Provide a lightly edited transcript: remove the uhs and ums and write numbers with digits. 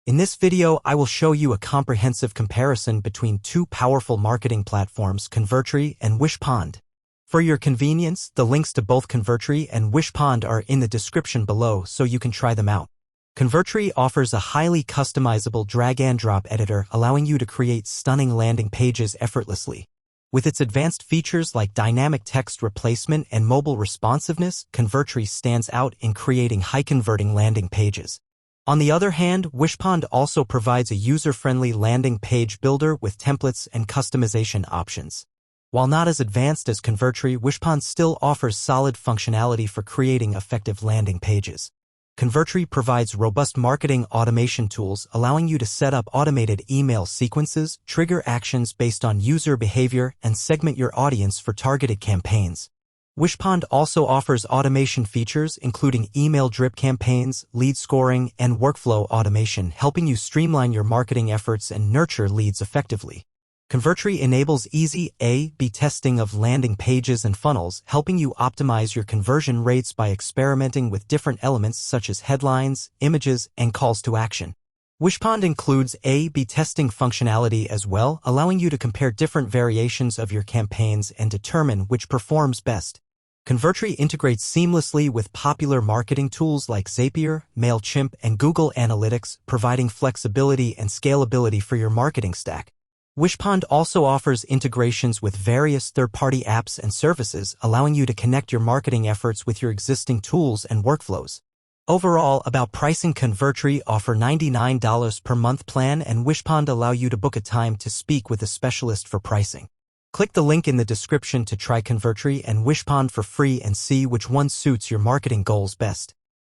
In this video, I will show you a comprehensive comparison between two powerful marketing platforms, Convertri and Wishpond. For your convenience, the links to both Convertri and Wishpond are in the description below so you can try them out. Convertri offers a highly customizable drag-and-drop editor allowing you to create stunning landing pages effortlessly. With its advanced features like dynamic text replacement and mobile responsiveness, Convertri stands out in creating high-converting landing pages. On the other hand, Wishpond also provides a user-friendly landing page builder with templates and customization options. While not as advanced as Convertri, Wishpond still offers solid functionality for creating effective landing pages. Convertri provides robust marketing automation tools allowing you to set up automated email sequences, trigger actions based on user behavior, and segment your audience for targeted campaigns. Wishpond also offers automation features including email drip campaigns, lead scoring, and workflow automation, helping you streamline your marketing efforts and nurture leads effectively. Convertri enables easy A/B testing of landing pages and funnels, helping you optimize your conversion rates by experimenting with different elements such as headlines, images, and calls to action. Wishpond includes A/B testing functionality as well, allowing you to compare different variations of your campaigns and determine which performs best. Convertri integrates seamlessly with popular marketing tools like Zapier, MailChimp, and Google Analytics, providing flexibility and scalability for your marketing stack. Wishpond also offers integrations with various third-party apps and services, allowing you to connect your marketing efforts with your existing tools and workflows. Overall, about pricing, Convertri offer $99 per month plan and Wishpond allow you to book a time to speak with a specialist for pricing. Click the link in the description to try Convertri and Wishpond for free and see which one suits your marketing goals best.